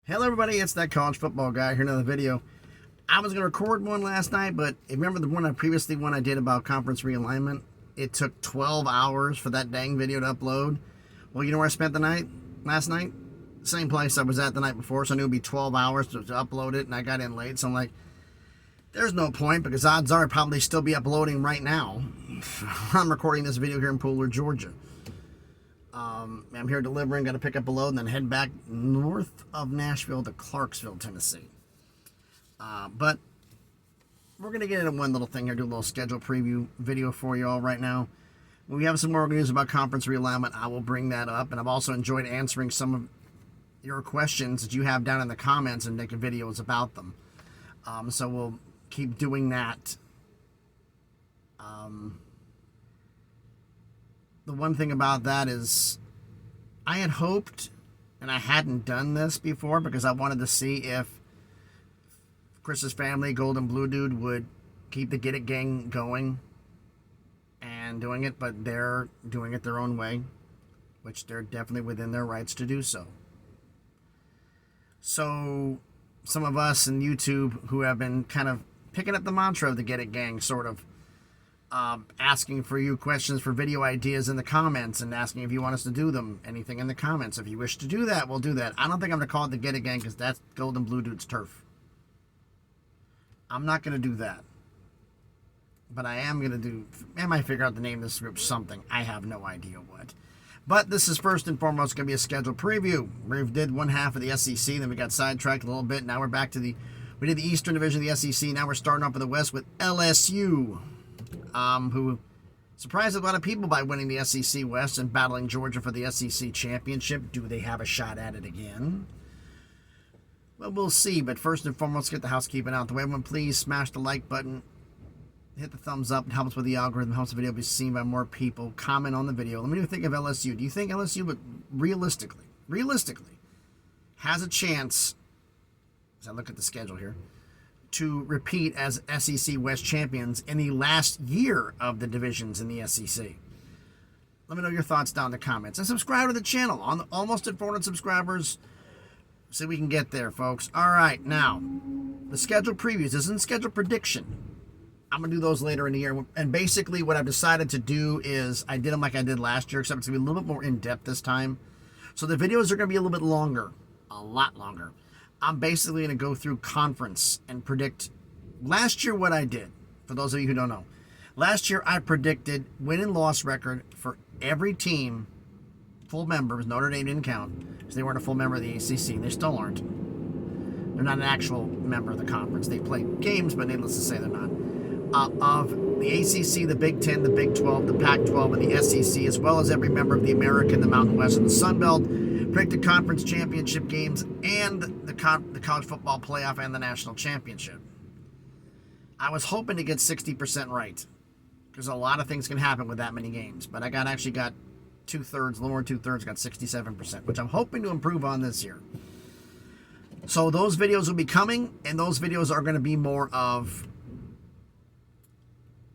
Hello everybody, it's that college football guy here, another video. I was going to record one last night, but remember the one I did about conference realignment? It took 12 hours for that dang video to upload. Well, you know where I spent the night last night? Same place I was at the night before, so I knew it would be 12 hours to upload it, and I got in late, so I'm like, there's no point, because odds are I'd probably still be uploading right now. I'm recording this video here in Pooler, Georgia. I'm here delivering, got to pick up a load, and then head back north of Nashville to Clarksville, Tennessee. But we're going to get into one little thing here, do a little schedule preview video for you all right now. When we have some more news about conference realignment, I will bring that up. And I've also enjoyed answering some of your questions that you have down in the comments and making videos about them. So we'll keep doing that. The one thing about that is I had hoped, and I hadn't done this before because I wanted to see if Chris's family, Golden Blue Dude, would keep the Get It Gang going and doing it, but they're doing it their own way, which they're definitely within their rights to do so. So some of us in YouTube who have been kind of picking up the mantra of the Get It Gang, sort of asking for you questions for video ideas in the comments and asking if you want us to do them, anything in the comments. If you wish to do that, we'll do that. I don't think I'm going to call it the Get It Gang because that's Golden Blue Dude's turf. I'm not going to do that. But I am going to do, I might figure out the name of this group, something. I have no idea what. But this is first and foremost going to be a scheduled preview. We did one half of the SEC, then we got sidetracked a little bit. Now we're back to we did the Eastern Division of the SEC. Now we're starting off in the West with LSU. Who surprised a lot of people by winning the SEC West and battling Georgia for the SEC championship. Do they have a shot at it again? Well, we'll see. But first and foremost, let's get the housekeeping out the way. Everyone, please smash the like button. Hit the thumbs up. It helps with the algorithm. Helps the video be seen by more people. Comment on the video. Let me think of LSU. Do you think LSU, but realistically, has a chance, as I look at the schedule here, to repeat as SEC West champions in the last year of the divisions in the SEC? Let me know your thoughts down in the comments. And subscribe to the channel. Almost at 400 subscribers. So we can get there, folks. All right, now, the schedule previews. This isn't schedule prediction. I'm going to do those later in the year. And basically what I've decided to do is I did them like I did last year, except it's going to be a little bit more in-depth this time. So the videos are going to be a little bit longer. A lot longer. I'm basically going to go through conference and predict last year what I did. For those of you who don't know. Last year I predicted win and loss record for every team, full members. Notre Dame didn't count because they weren't a full member of the ACC. They still aren't. They're not an actual member of the conference. They play games, but needless to say they're not. Of the ACC, the Big 10, the Big 12, the Pac-12, and the SEC, as well as every member of the American, the Mountain West, and the Sun Belt, predicted conference championship games and the college football playoff and the national championship. I was hoping to get 60% right because a lot of things can happen with that many games, but I actually got two-thirds, a little more than two-thirds, got 67%, which I'm hoping to improve on this year. So those videos will be coming, and those videos are going to be more of,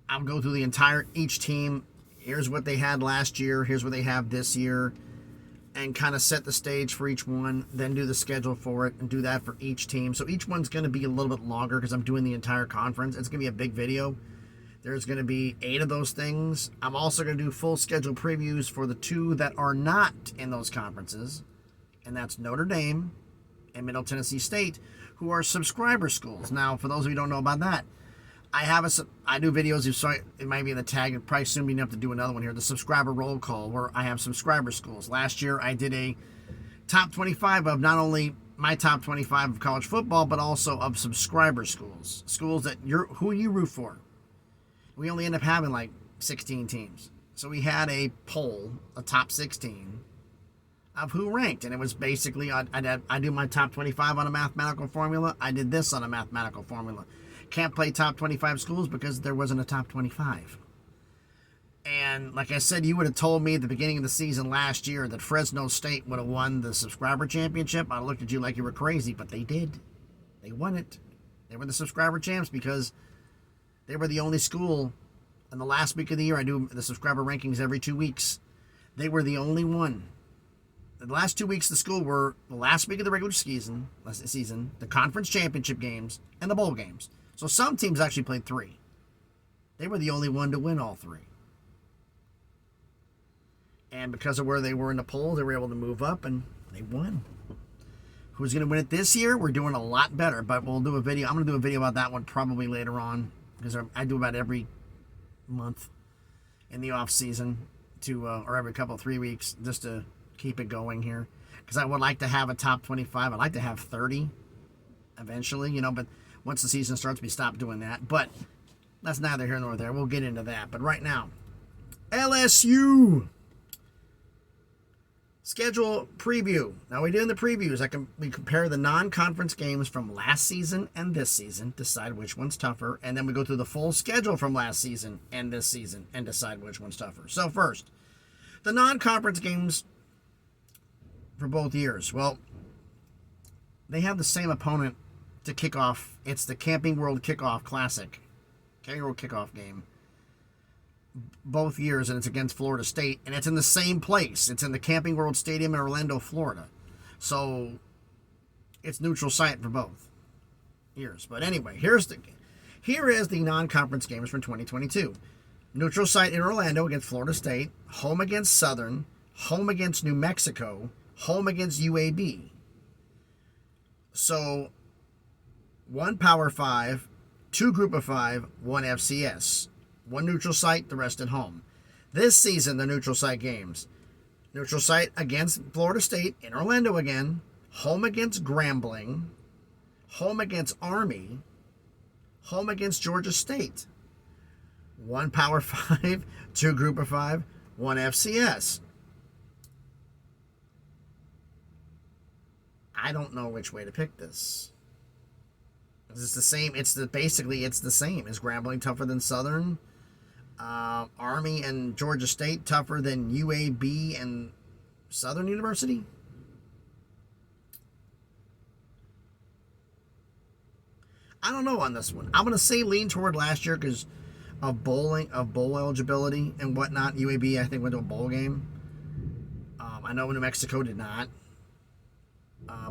I'll go through the entire, each team, here's what they had last year, here's what they have this year, and kind of set the stage for each one, then do the schedule for it, and do that for each team. So each one's going to be a little bit longer because I'm doing the entire conference. It's going to be a big video. There's going to be 8 of those things. I'm also going to do full schedule previews for the 2 that are not in those conferences, and that's Notre Dame and Middle Tennessee State, who are subscriber schools. Now, for those of you who don't know about that, I do videos, you saw it might be in the tag, and probably soon be enough to do another one here, the subscriber roll call, where I have subscriber schools. Last year, I did a top 25 of not only my top 25 of college football, but also of subscriber schools. Schools that who you root for. We only end up having like 16 teams. So we had a poll, a top 16, of who ranked. And it was basically, I do my top 25 on a mathematical formula. I did this on a mathematical formula. Can't play top 25 schools because there wasn't a top 25. And like I said, you would have told me at the beginning of the season last year that Fresno State would have won the subscriber championship. I looked at you like you were crazy, but they did. They won it. They were the subscriber champs because they were the only school in the last week of the year. I do the subscriber rankings every 2 weeks. They were the only one the last 2 weeks of the school were the last week of the regular season, the conference championship games, and the bowl games. So some teams actually played 3. They were the only one to win all 3. And because of where they were in the poll, they were able to move up, and they won. Who's going to win it this year? We're doing a lot better, but we'll do a video. I'm going to do a video about that one probably later on, because I do about every month in the off season or every couple 3 weeks, just to keep it going here. Because I would like to have a top 25. I'd like to have 30 eventually, but once the season starts, we stop doing that. But that's neither here nor there. We'll get into that. But right now, LSU schedule preview. Now we do in the previews, we compare the non-conference games from last season and this season, decide which one's tougher, and then we go through the full schedule from last season and this season and decide which one's tougher. So first, the non-conference games for both years. Well, they have the same opponent to kick off. It's the Camping World Kickoff Classic. Camping World Kickoff game. Both years, and it's against Florida State, and it's in the same place. It's in the Camping World Stadium in Orlando, Florida. So it's neutral site for both years. But anyway, here is the non-conference games from 2022. Neutral site in Orlando against Florida State, home against Southern, home against New Mexico, home against UAB. So 1 Power 5, 2 Group of 5, 1 FCS. 1 neutral site, the rest at home. This season, the neutral site games. Neutral site against Florida State in Orlando again. Home against Grambling. Home against Army. Home against Georgia State. 1 Power 5, 2 Group of 5, 1 FCS. I don't know which way to pick this. It's the same. Basically it's the same. Is Grambling tougher than Southern? Army and Georgia State tougher than UAB and Southern University? I don't know on this one. I'm going to say lean toward last year because of bowl eligibility and whatnot. UAB, I think, went to a bowl game. I know New Mexico did not.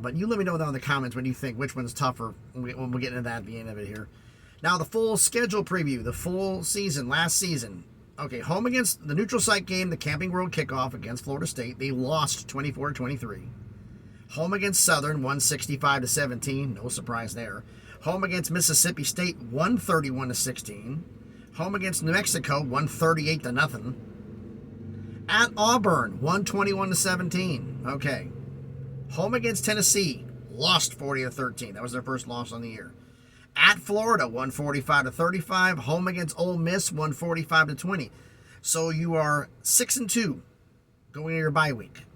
But you let me know down in the comments what you think, which one's tougher. We'll get into that at the end of it here. Now, the full schedule preview, the full season, last season. Okay, home against the neutral site game, the Camping World Kickoff against Florida State. They lost 24-23. Home against Southern, 165-17. No surprise there. Home against Mississippi State, 131-16. Home against New Mexico, 138-0. At Auburn, 121-17. Okay. Home against Tennessee, lost 40-13. That was their first loss on the year. At Florida, 145-35. Home against Ole Miss, 145-20. So you are 6-2 going into your bye week.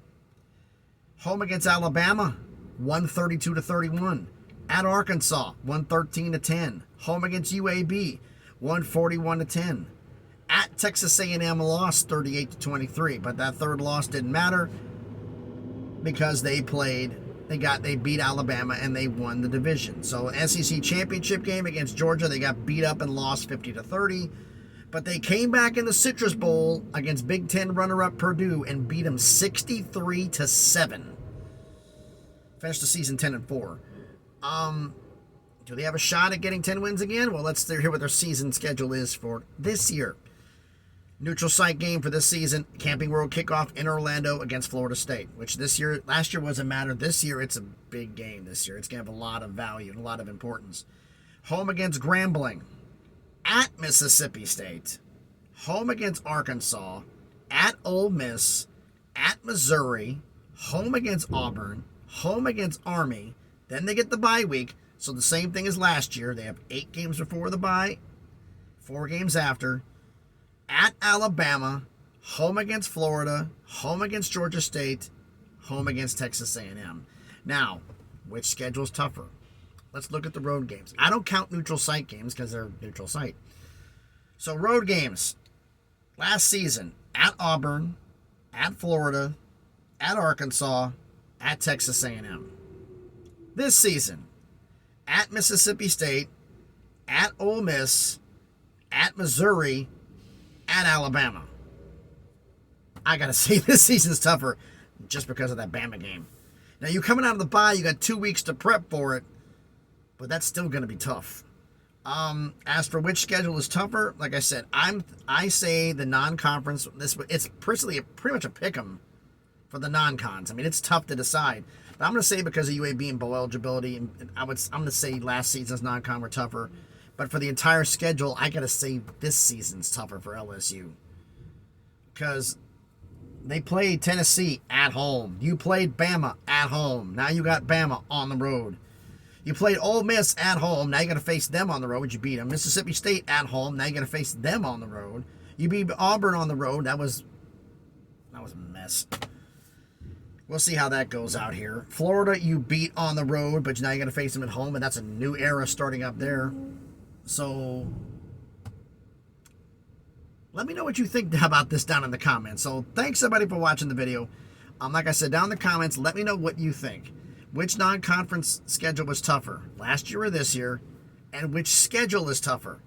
Home against Alabama, 132-31. At Arkansas, 113-10. Home against UAB, 141-10. At Texas A&M, lost 38-23. But that third loss didn't matter because they beat Alabama and they won the division. So SEC championship game against Georgia, they got beat up and lost 50-30. But they came back in the Citrus Bowl against Big Ten runner-up Purdue and beat them 63-7. Finished the season 10-4. Do they have a shot at getting 10 wins again? Well, let's hear what their season schedule is for this year. Neutral site game for this season, Camping World Kickoff in Orlando against Florida State, which last year wasn't matter. This year, it's a big game this year. It's going to have a lot of value and a lot of importance. Home against Grambling. At Mississippi State. Home against Arkansas. At Ole Miss. At Missouri. Home against Auburn. Home against Army. Then they get the bye week. So the same thing as last year. They have 8 games before the bye. 4 games after. At Alabama, home against Florida, home against Georgia State, home against Texas A&M. Now, which schedule's tougher? Let's look at the road games. I don't count neutral site games because they're neutral site. So road games. Last season, at Auburn, at Florida, at Arkansas, at Texas A&M. This season, at Mississippi State, at Ole Miss, at Missouri, at Alabama. I got to say, this season's tougher just because of that Bama game. Now, you coming out of the bye, you got 2 weeks to prep for it, but that's still going to be tough. As for which schedule is tougher, like I said, I say the non-conference. It's pretty much a pick 'em for the non-cons. I mean, it's tough to decide, but I'm going to say because of UAB and bowl eligibility, and I'm going to say last season's non-con were tougher. But for the entire schedule, I got to say this season's tougher for LSU because they played Tennessee at home. You played Bama at home. Now you got Bama on the road. You played Ole Miss at home. Now you got to face them on the road. You beat them. Mississippi State at home. Now you got to face them on the road. You beat Auburn on the road. That was a mess. We'll see how that goes out here. Florida, you beat on the road, but now you got to face them at home, and that's a new era starting up there. So let me know what you think about this down in the comments. So thanks everybody for watching the video. Like I said, down in the comments, let me know what you think. Which non-conference schedule was tougher, last year or this year? And which schedule is tougher,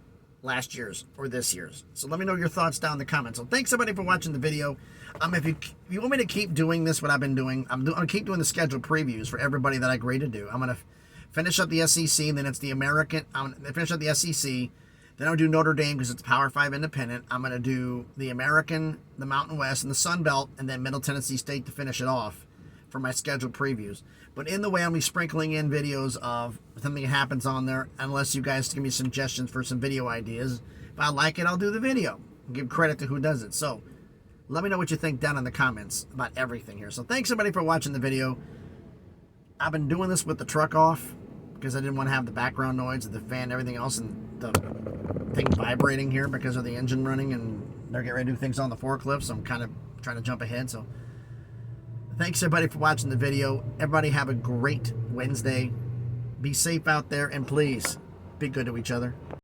last year's or this year's? So let me know your thoughts down in the comments. So thanks everybody for watching the video. If you want me to keep doing this, what I've been doing, I'm going to keep doing the schedule previews for everybody that I agree to do. I'm going to finish up the SEC, and then it's the American. I'm going to finish up the SEC. Then I'm going to do Notre Dame because it's Power 5 independent. I'm going to do the American, the Mountain West, and the Sun Belt, and then Middle Tennessee State to finish it off for my scheduled previews. But in the way, I'll be sprinkling in videos of something that happens on there, unless you guys give me suggestions for some video ideas. If I like it, I'll do the video. I'll give credit to who does it. So let me know what you think down in the comments about everything here. So thanks everybody for watching the video. I've been doing this with the truck off because I didn't want to have the background noise of the fan and everything else and the thing vibrating here because of the engine running, and they're getting ready to do things on the forklift, so I'm kind of trying to jump ahead. So thanks everybody for watching the video. Everybody have a great Wednesday. Be safe out there, and please be good to each other.